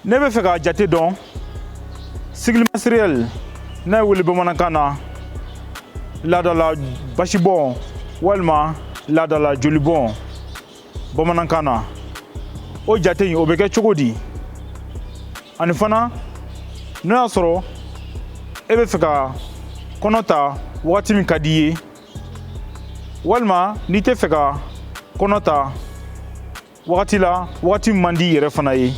ne bɛ fɛ ka jate dɔn sigili matériel n'a ye wele bamanankan na laadala basibɔn walima laadala jolibɔn bamanankan na o jate in o bɛ kɛ cogo di ani fana n'o y'a sɔrɔ e bɛ fɛ ka kɔnɔ ta wagati min ka di i ye walima n'i tɛ fɛ ka kɔnɔ ta wagati la wagati min man di i yɛrɛ fana ye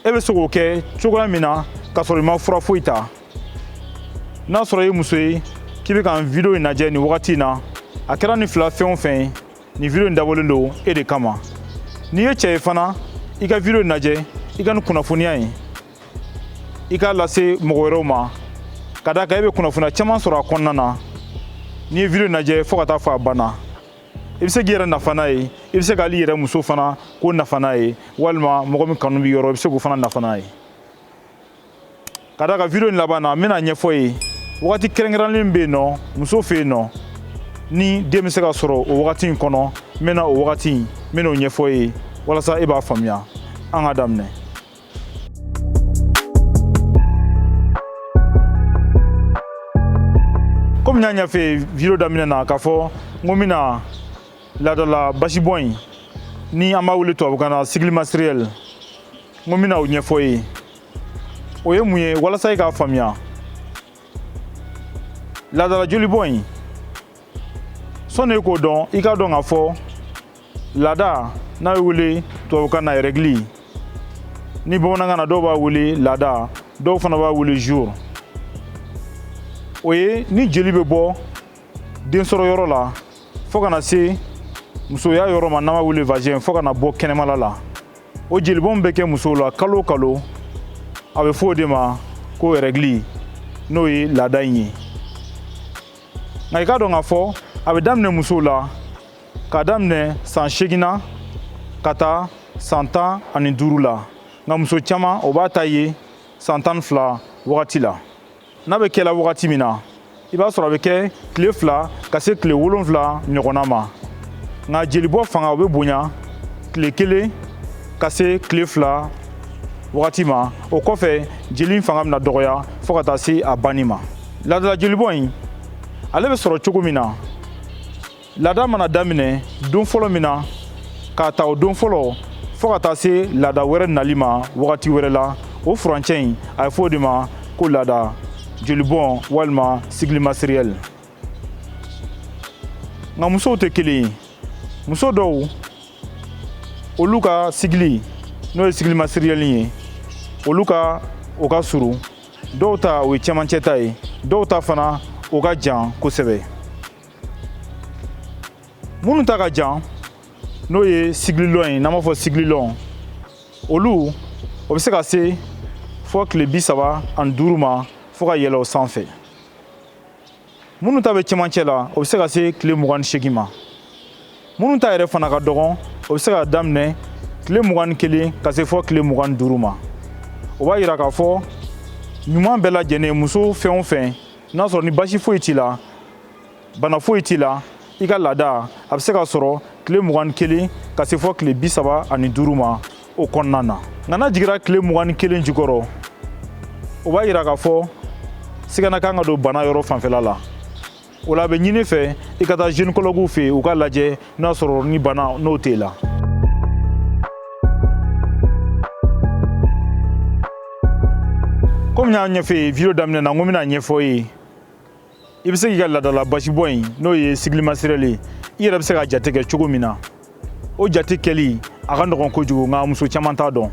e bɛ se k'o kɛ cogoya min na k'a sɔrɔ i ma fura foyi ta n'a sɔrɔ i ye muso ye k'i bɛ ka nin video in lajɛ nin wagati in na a kɛra nin fila fɛn o fɛn ye nin video in dabɔlen don e de kama n'i ye cɛ ye fana i ka video in lajɛ i ka nin kunnafoniya in i k'a lase mɔgɔ wɛrɛw ma ka d'a kan e bɛ kunnafoniya caman sɔrɔ a kɔnɔna na n'i ye video in lajɛ fo ka taa fɔ a banna i bɛ se k'i yɛrɛ nafa n'a ye i bɛ se k'ale yɛrɛ muso fana k'o nafa n'a ye walima mɔgɔ min kanu b'i yɔrɔ i bɛ se k'o fana nafa n'a ye ka d'a kan video in laban na n bɛna ɲɛfɔ ye wagati kɛrɛnkɛrɛnlen bɛ yen nɔ muso fɛ yen nɔ ni den bɛ se ka sɔrɔ o wagati in kɔnɔ n bɛna o wagati in n bɛn'o ɲɛfɔ ye walasa e b'a faamuya an ka daminɛ. Komi n y'a ɲɛfɔ video daminɛ na k'a fɔ n ko n bɛna laadala basibɔn in ni an b'a wele tubabukan na sigili matériel n ko n bɛna o ɲɛfɔ ye o ye mun ye walasa e k'a faamuya laadala jolibɔn in sɔnni e k'o dɔn i k'a dɔn k'a fɔ laada n'a bɛ wele tubabukan na règle ni bamanankan na dɔw b'a wele laada dɔw fana b'a wele jour o ye ni jeli bɛ bɔ densɔrɔyɔrɔ la fo ka na se musoya yɔrɔ ma n'an b'a wele vagin fo ka na bɔ kɛnɛmala la o jelibɔn bɛ kɛ musow la kalo o kalo a bɛ fɔ o de ma ko règle n'o ye laada in ye nka i k'a dɔn k'a fɔ a bɛ daminɛ musow la k'a daminɛ san 8 na ka taa san 15 la nka muso caman o b'a ta ye san 12 wagati la n'a bɛ kɛla wagati min na i b'a sɔrɔ a bɛ kɛ tile 2 ka se tile 7 ɲɔgɔnna ma nka jelibɔ fanga o bɛ bonya tile 1 ka se tile 2 wagati ma o kɔfɛ jeli fanga bɛna dɔgɔya fo ka taa se a banni ma laadala jelibɔ in ale bɛ sɔrɔ cogo min na laada mana daminɛ don fɔlɔ min na k'a ta o don fɔlɔ fo ka taa se laada wɛrɛ nali ma wagati wɛrɛ la o furancɛ in a bɛ fɔ o de ma ko laada jolibɔn walima sigili matériel nka musow tɛ kelen ye muso dɔw olu ka sigili n'o ye sigili matériel ye olu ka o ka surun dɔw ta o ye cɛmancɛ ta ye dɔw ta fana o ka jan kosɛbɛ minnu ta ka jan n'o ye sigililɔn ye n'an b'a fɔ sigililɔn olu o bɛ se ka se fɔ tile 35 ma fo ka yɛlɛ o sanfɛ minnu ta bɛ cɛmancɛ la o bɛ se ka se tile 28 ma minnu ta yɛrɛ fana ka dɔgɔn o bɛ se ka daminɛ tile 21 ka se fɔ tile 25 ma o b'a yira k'a fɔ ɲuman bɛɛ lajɛlen muso fɛn o fɛn n'a sɔrɔ ni basi foyi t'i la bana foyi t'i la i ka laada a bɛ se ka sɔrɔ tile 21 ka se fɔ tile 35 ma o kɔnɔna na nka n'a jiginra tile 21 jukɔrɔ o b'a yira k'a fɔ sigana kan ka don bana yɔrɔ fanfɛla la o la a bɛ ɲini fɛ i ka taa gynécologue fɛ yen u ka lajɛ n'a sɔrɔ ni bana n'o t'e la komi n y'a ɲɛfɔ ye video daminɛ na n ko n bɛna ɲɛfɔ ye i bɛ se k'i ka laadala basibɔn in n'o ye sigili matériel ye i yɛrɛ bɛ se ka jate kɛ cogo min na o jate kɛli a ka nɔgɔn kojugu nka muso caman t'a dɔn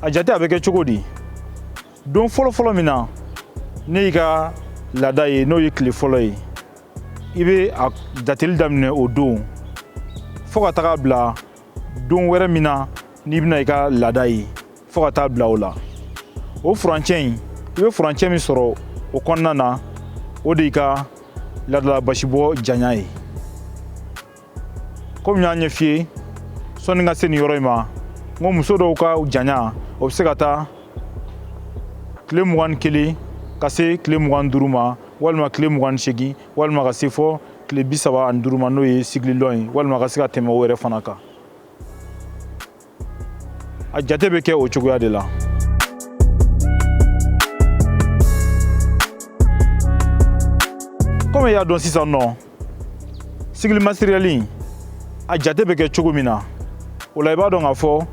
a jate a bɛ kɛ cogo di don fɔlɔ-fɔlɔ min na ne y'i ka laada ye n'o ye tile fɔlɔ ye i bɛ a jateli daminɛ o don fo ka taga bila don wɛrɛ min na n'i bɛna i ka laada ye fo ka taa bila o la o furancɛ in i bɛ furancɛ min sɔrɔ o kɔnɔna na o de y'i ka laadala basibɔ janya ye komi n y'a ɲɛf'i ye sɔnni n ka se nin yɔrɔ in ma n ko muso dɔw ka janya o bɛ se ka taa tile 21 ka se tile 25 ma walima tile 28 walima ka se fɔ tile 35 ma n'o ye sigililɔn ye walima ka se ka tɛmɛ o yɛrɛ fana kan a jate bɛ kɛ o cogoya de la. Comme y'a dɔn sisan nɔ sigili matériel a jate bɛ kɛ cogo min na o la i b'a dɔn k'a fɔ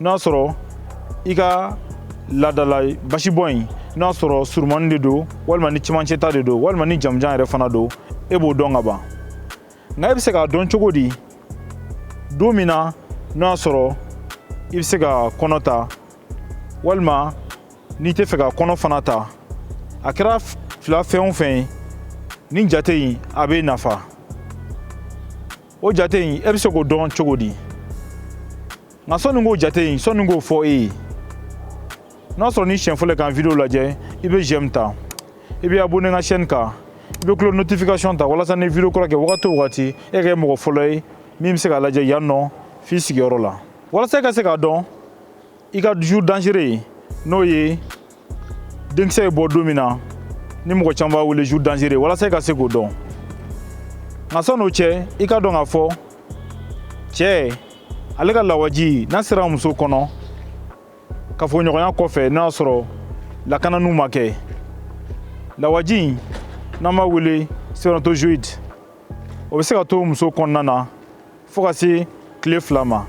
n'a sɔrɔ i ka laadala basibɔn in n'a sɔrɔ surumani de don walima ni cɛmancɛ ta de don walima ni jamujan yɛrɛ fana don e b'o dɔn ka ban nka e bɛ se k'a dɔn cogo di don min na n'a sɔrɔ i bɛ se ka kɔnɔ ta walima n'i tɛ fɛ ka kɔnɔ fana ta a kɛra fila fɛn o fɛn ye nin jate in a bɛ nafa o jate in e bɛ se k'o dɔn cogo di nka sɔnni k'o jate in sɔnni k'o fɔ e ye n'a sɔrɔ ni siɲɛ fɔlɔ kan video lajɛ i bɛ j'aime ta i bɛ abonné n ka chaîne kan i bɛ cloche notification ta walasa ni video kura kɛ wagati o wagati e ka kɛ mɔgɔ fɔlɔ ye min bɛ se k'a lajɛ yan nɔ f'i sigiyɔrɔ la walasa e ka se k'a dɔn i ka jour dangereux n'o ye denkisɛ ye bɔ don min na ni mɔgɔ caman b'a wele jour dangereux walasa e ka se k'o dɔn nka sɔn'o cɛ i ka dɔn k'a fɔ cɛ ale ka lawaji n'a sera muso kɔnɔ kafoɲɔgɔnya kɔfɛ n'a sɔrɔ lakananiw ma kɛ lawaji n'an b'a wele spermatozoïde o bɛ se ka to muso kɔnɔna na fo ka se tile 2 ma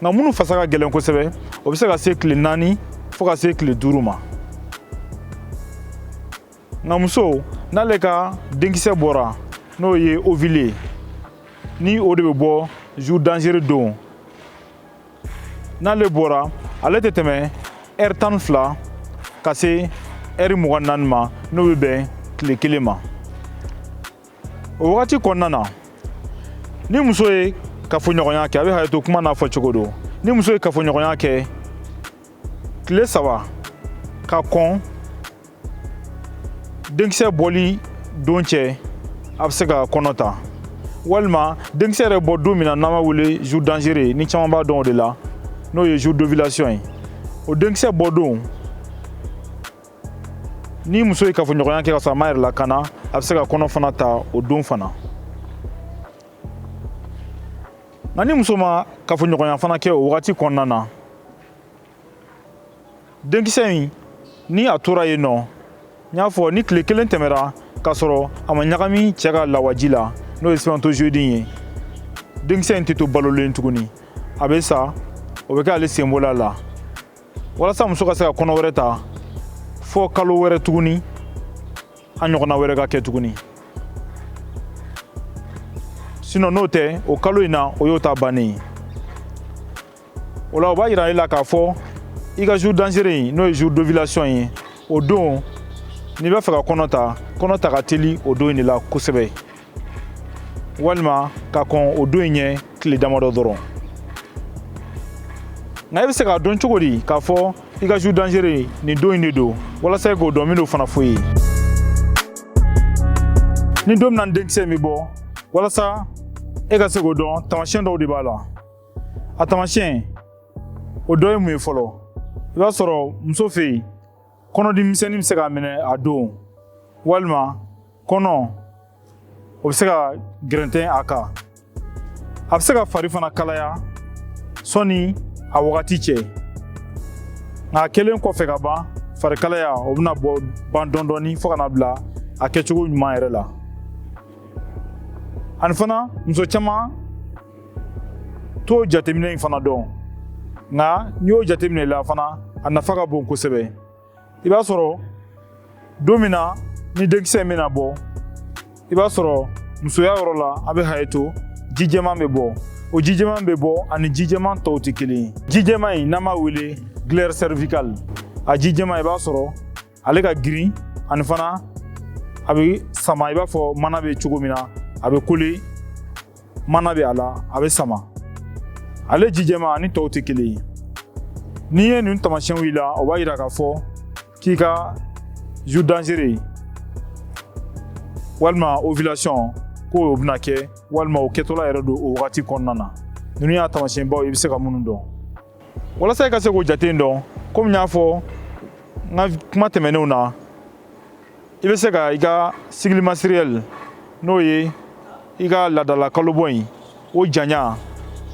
nka minnu fasa ka gɛlɛn kosɛbɛ o bɛ se ka se tile 4 fo ka se tile 5 ma nka muso n'ale ka denkisɛ bɔra n'o ye ovule ni o de bɛ bɔ jour dangereux don n'ale bɔra ale tɛ tɛmɛ heure 12 ka se heure 24 ma n'o bɛ bɛn tile 1 ma o wagati kɔnɔna na ni muso ye kafoɲɔgɔnya kɛ a bɛ hakɛ to kuma n'a fɔ cogo don ni muso ye kafoɲɔgɔnya kɛ tile 3 ka kɔn denkisɛ bɔli don cɛ a bɛ se ka kɔnɔ ta walima denkisɛ yɛrɛ bɔ don min na n'an b'a wele jour dangereux ni caman b'a dɔn o de la n'o ye jour d'ovulation ye o denkisɛ bɔ don ni muso ye kafoɲɔgɔnya kɛ ka sɔrɔ a ma yɛrɛ lakana a bɛ se ka kɔnɔ fana ta o don fana nka ni muso ma kafoɲɔgɔnya fana kɛ o wagati kɔnɔna na denkisɛ in ni a tora yen nɔ n y'a fɔ ni tile 1 tɛmɛra k'a sɔrɔ a ma ɲagami cɛ ka lawaji la n'o ye spermatozoïde ye denkisɛ in tɛ to balolen tuguni a bɛ sa o bɛ kɛ ale senbɔla la walasa muso ka se ka kɔnɔ wɛrɛ ta fɔ kalo wɛrɛ tuguni a ɲɔgɔnna wɛrɛ ka kɛ tuguni sinon n'o tɛ o kalo in na o y'o ta bannen ye o la o b'a yira e la k'a fɔ i ka jour dangereux in n'o ye jour d'ovulation ye o don n'i b'a fɛ ka kɔnɔ ta ka teli o don in de la kosɛbɛ walima ka kɔn o don in ɲɛ tile damadɔ dɔrɔn nka e bɛ se k'a dɔn cogo di k'a fɔ i ka jour dangereux nin don in de don walasa e k'o dɔn min n'o fana fɔ i ye ni don min na denkisɛ in bɛ bɔ walasa e ka se k'o dɔn taamasiyɛn dɔw de b'a la a taamasiyɛn o dɔ ye mun ye fɔlɔ i b'a sɔrɔ muso fɛ yen kɔnɔdimisɛnnin bɛ se k'a minɛ a don walima kɔnɔ o bɛ se ka gɛrɛntɛn a kan a bɛ se ka fari fana kalaya sɔnni a wagati cɛ nka a kɛlen kɔfɛ ka ban fari kalaya o bɛna ban dɔɔnin fo ka na bila a kɛcogo ɲuman yɛrɛ la ani fana muso caman t'o jateminɛ in fana dɔn nka n'i y'o jateminɛ la fana a nafa ka bon kosɛbɛ i b'a sɔrɔ don min na ni denkisɛ in bɛna bɔ i b'a sɔrɔ musoya yɔrɔ la a bɛ hakɛ to ji jɛman bɛ bɔ o ji jɛman bɛ bɔ ani ji jɛman tɔw tɛ kelen ye ji jɛman in n'an b'a wele glaire cervicale a ji jɛman i b'a sɔrɔ ale ka girin ani fana a bɛ sama i b'a fɔ mana bɛ cogo min na a bɛ kole mana bɛ a la a bɛ sama ale ji jɛman ani tɔw tɛ kelen ye n'i ye nin taamasiyɛnw y'i la o b'a yira k'a fɔ k'i ka jour dangereux walima ovulation k'o bɛna kɛ walima o kɛtɔla yɛrɛ don o wagati kɔnɔna na ninnu y'a taamasiyɛnbaw i bɛ se ka minnu dɔn walasa i ka se k'o jate dɔn komi n y'a fɔ n ka kuma tɛmɛnenw na i bɛ se ka i ka sigili matériel n'o ye i ka laadala kalobɔ in o janya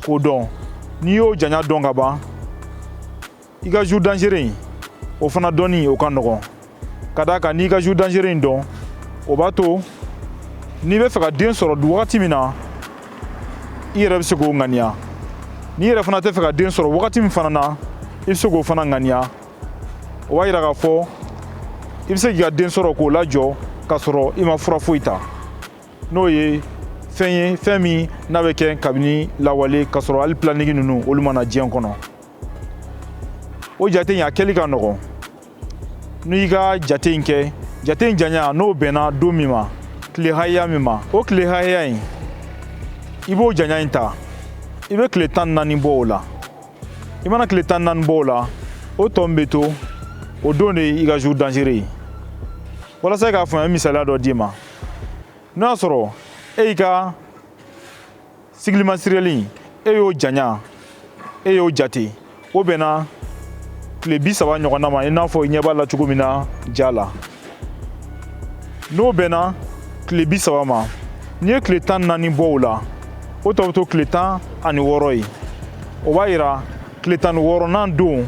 k'o dɔn n'i y'o janya dɔn ka ban i ka jour dangereux o fana dɔnni o ka nɔgɔn ka d'a kan n'i ka jour dangereux dɔn o b'a to n'i bɛ fɛ ka den sɔrɔ wagati min na i yɛrɛ bɛ se k'o ŋaniya n'i yɛrɛ fana tɛ fɛ ka den sɔrɔ wagati min fana na i bɛ se k'o fana ŋaniya o b'a yira k'a fɔ i bɛ se k'i ka den sɔrɔ k'o lajɔ k'a sɔrɔ i ma fura foyi ta n'o ye fɛn ye fɛn min n'a bɛ kɛ kabini lawale k'a sɔrɔ hali planning ninnu olu ma na diɲɛ kɔnɔ o jate in a kɛli ka nɔgɔn n'i ka jate in kɛ jate in janya n'o bɛnna don min ma tile hakɛya min ma o tile hakɛya in i b'o janya in ta i bɛ tile 14 bɔ o la i mana tile 14 bɔ o la o tɔ min bɛ to o don de i ka jour dangereux ye walasa i k'a faamuya misaliya dɔ d'i ma n'o y'a sɔrɔ e y'i ka sigilimasirili e y'o janya e y'o jate o bɛnna tile 30 ɲɔgɔnna ma i n'a fɔ i ɲɛ b'a la cogo min na ja la n'o bɛnna tile 30 ma n'i ye tile 14 bɔ o la o tɔ bɛ to tile 16 ye o b'a yira tile 16nan don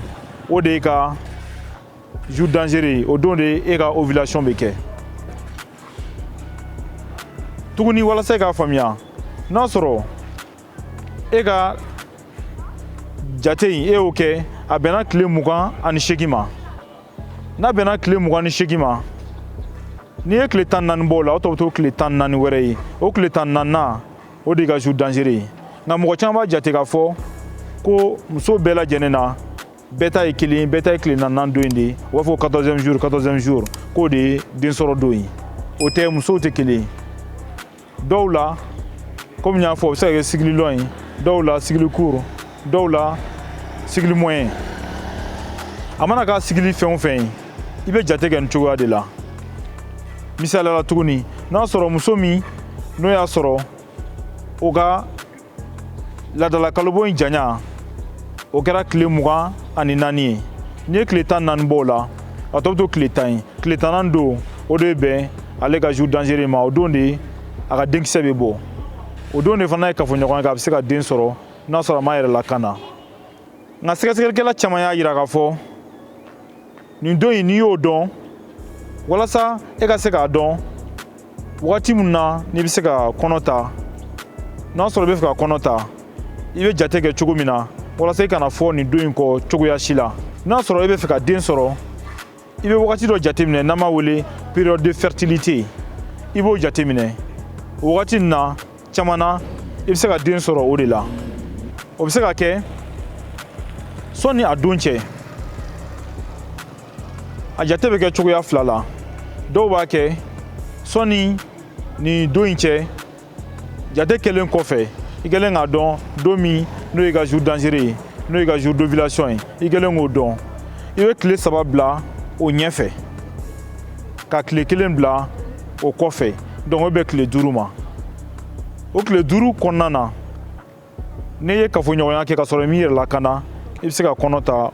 o de ye ka jour dangereux o don de e ka ovulation bɛ kɛ tuguni walasa i k'a faamuya n'a sɔrɔ e ka jate in e y'o kɛ a bɛnna tile 28 ma n'a bɛnna tile 28 ma n'i ye tile 14 bɔ o la o tɔ bɛ to tile 14 wɛrɛ ye o tile 14nan o de ka jour dangereux ye nka mɔgɔ caman b'a jate k'a fɔ ko muso bɛɛ lajɛlen na bɛɛ ta ye kelen bɛɛ ta ye tile 4nan don in de ye u b'a fɔ 14e jour k'o de ye densɔrɔ don ye o tɛ musow tɛ kelen ye dɔw la komi n y'a fɔ o bɛ se ka kɛ sigili lɔn ye dɔw la sigili court dɔw la sigili moyen a mana k'a sigili fɛn o fɛn ye i bɛ jate kɛ nin cogoya de la misaliya la tuguni n'a sɔrɔ muso min n'o y'a sɔrɔ o ka ladala kalobɔ in janya o kɛra tile 24 ye n'i ye tile 14 bɔ o la a tɔ bɛ to tile 10 ye tile 10nan don o de bɛn ale ka jour dangereux ma o don de a ka denkisɛ bɛ bɔ o don de fana ye kafoɲɔgɔnya kɛ a bɛ se ka den sɔrɔ n'a sɔrɔ a ma yɛrɛ lakana nka sɛgɛsɛgɛlikɛla caman y'a yira k'a fɔ nin don in n'i y'o dɔn walasa e ka se k'a dɔn wagati min na n'i bɛ se ka kɔnɔ ta n'a sɔrɔ i bɛ fɛ ka kɔnɔ ta i bɛ jate kɛ cogo min na walasa i kana fɔ nin don in kɔ cogoya si la n'a sɔrɔ i bɛ fɛ ka den sɔrɔ i bɛ wagati dɔ jateminɛ n'an b'a wele période de fertilité i b'o jateminɛ o wagati nin na caman na i bɛ se ka den sɔrɔ o de la o bɛ se ka kɛ sɔnni a don cɛ a jate bɛ kɛ cogoya 2 la dɔw b'a kɛ sɔnni nin don in cɛ jate kɛlen kɔfɛ i kɛlen k'a dɔn don min n'o ye ka jour dangereux ye n'o ye ka jour d'ovulation ye i kɛlen k'o dɔn i bɛ tile 3 bila o ɲɛfɛ ka tile 1 bila o kɔfɛ donc o bɛ tile 5 ma o tile 5 kɔnɔna na n'i ye kafoɲɔgɔnya kɛ ka sɔrɔ i m'i yɛrɛ lakana i bɛ se ka kɔnɔ ta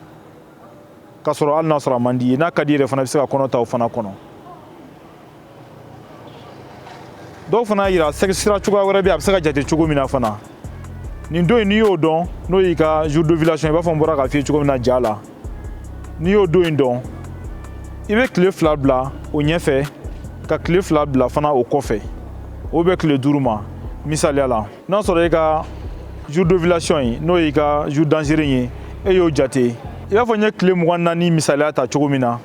ka sɔrɔ hali n'a sɔrɔ a man di ye n'a ka di yɛrɛ fana i bɛ se ka kɔnɔ ta o fana kɔnɔ dɔw fana y'a yira sira cogoya wɛrɛ bɛ yen a bɛ se ka jate cogo min na fana nin don in n'i y'o dɔn n'o y'i ka jour d'ovulation i b'a fɔ n bɔra k'a f'i ye cogo min na ja la n'i y'o don in dɔn i bɛ tile 2 bila o ɲɛfɛ ka tile 2 bila fana o kɔfɛ o bɛ tile 5 ma misaliya la n'a sɔrɔ i ka jour d'ovulation ye n'o y'i ka jour dangereux ye e y'o jate i b'a fɔ n ye tile 24 misaliya ta cogo min na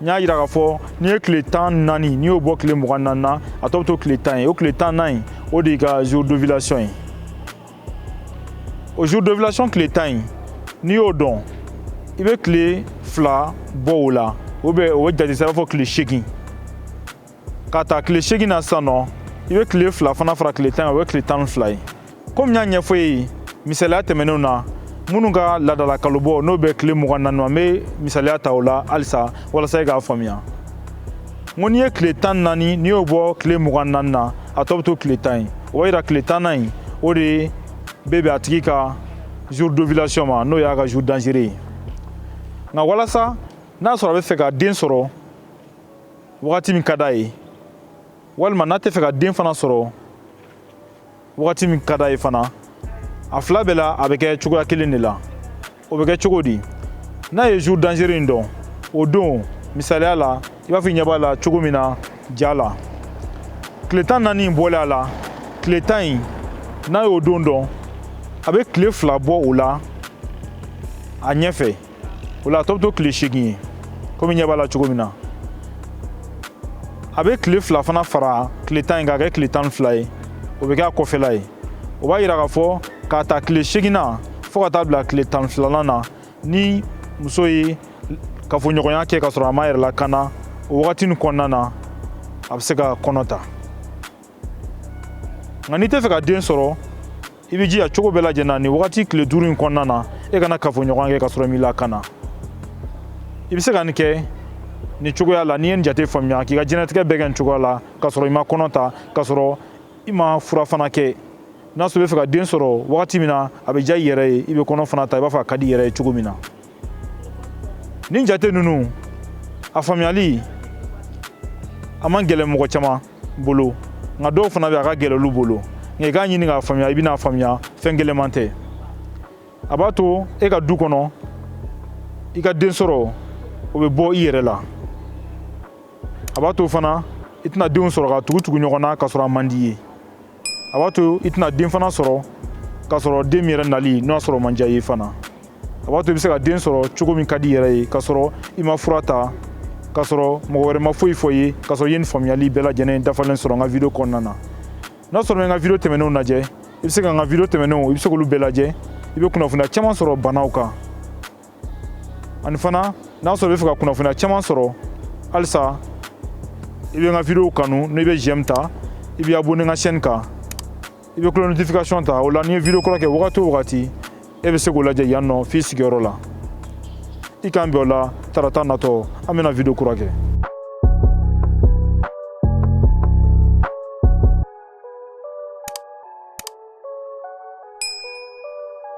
n y'a yira k'a fɔ n'i ye tile 14 n'i y'o bɔ tile 24 na a tɔ bɛ to tile 10 ye o tile 10nan in o de y'i ka jour d'ovulation ye o jour d'ovulation tile 10 in n'i y'o dɔn i bɛ tile 2 bɔ o la o bɛ jate sa i b'a fɔ tile 8 ka ta tile 8 na sisan nɔ i bɛ tile 2 fana fara tile 10 o bɛ tile 12 ye komi n y'a ɲɛfɔ ye misaliya tɛmɛnenw na minnu ka ladala kalobɔ n'o bɛ tile 24 ma n bɛ misaliya ta o la halisa walasa i k'a faamuya n ko n'i ye tile 14 n'i y'o bɔ tile 24 na a tɔ bɛ to tile 10 ye o b'a yira tile 10nan in o de bɛ bɛn a tigi ka jour d'ovulation ma n'o y'a ka jour dangereux ye nka walasa n'a sɔrɔ a bɛ fɛ ka den sɔrɔ wagati min ka d'a ye walima n'a tɛ fɛ ka den fana sɔrɔ wagati min ka d'a ye fana a fila bɛɛ la a bɛ kɛ cogoya kelen de la o bɛ kɛ cogo di n'a ye jour dangereux in dɔn o don misaliya la i b'a fɔ i ɲɛ b'a la cogo min na ja la tile 14 in bɔlen a la tile 10 in n'a y'o don dɔn a bɛ tile 2 bɔ o la a ɲɛfɛ o la a tɔ bɛ to tile 8 ye komi i ɲɛ b'a la cogo min na a bɛ tile 2 fana fara tile 10 in k'a kɛ tile 12 ye o bɛ kɛ a kɔfɛla ye o b'a yira k'a fɔ k'a ta tile 8nan fo ka taa bila tile 12nan na ni muso ye kafoɲɔgɔnya kɛ ka sɔrɔ a ma yɛrɛ lakana o wagati nin kɔnɔna na a bɛ se ka kɔnɔ ta nka n'i tɛ fɛ ka den sɔrɔ i bɛ jija cogo bɛɛ lajɛlen na nin wagati tile 5 in kɔnɔna na e kana kafoɲɔgɔnya kɛ ka sɔrɔ i m'i lakana i bɛ se ka nin kɛ nin cogoya la n'i ye nin jate faamuya k'i ka diɲɛlatigɛ bɛɛ kɛ nin cogoya la ka sɔrɔ i ma kɔnɔ ta ka sɔrɔ i ma fura fana kɛ n'a sɔrɔ i bɛ fɛ ka den sɔrɔ wagati min na a bɛ diya i yɛrɛ ye i bɛ kɔnɔ fana ta i b'a fɔ a ka di i yɛrɛ ye cogo min na nin jate ninnu a faamuyali a man gɛlɛn mɔgɔ caman bolo nka dɔw fana bɛ a ka gɛlɛn olu bolo nka i k'a ɲini k'a faamuya i bɛna faamuya fɛn gɛlɛnman tɛ a b'a to e ka du kɔnɔ i ka den sɔrɔ o bɛ bɔ i yɛrɛ la a b'a to fana i tɛna denw sɔrɔ ka tugu ɲɔgɔn na ka sɔrɔ a man di ye a b'a to i tɛna den fana sɔrɔ ka sɔrɔ den min yɛrɛ nali n'o y'a sɔrɔ o man diya i ye fana a b'a to i bɛ se ka den sɔrɔ cogo min ka di i yɛrɛ ye ka sɔrɔ i ma fura ta ka sɔrɔ mɔgɔ wɛrɛ ma foyi fɔ i ye ka sɔrɔ i ye nin faamuyali bɛɛ lajɛlen dafalen sɔrɔ n ka video kɔnɔna na n'a sɔrɔ i ye n ka video tɛmɛnenw lajɛ i bɛ se ka n ka video tɛmɛnenw i bɛ se k'olu bɛɛ lajɛ i bɛ kunnafoniya caman sɔrɔ banaw kan ani fana n'a sɔrɔ i bɛ fɛ ka kunnafoniya caman sɔrɔ halisa i bɛ n ka video kanu n'i bɛ j'aime ta i bɛ abonné n ka chaîne kan i bɛ cloche notification ta o la n'i ye video kura kɛ wagati o wagati e bɛ se k'o lajɛ yan nɔ f'i sigiyɔrɔ la i k'an bɛn o la tarata natɔ an bɛna video kura kɛ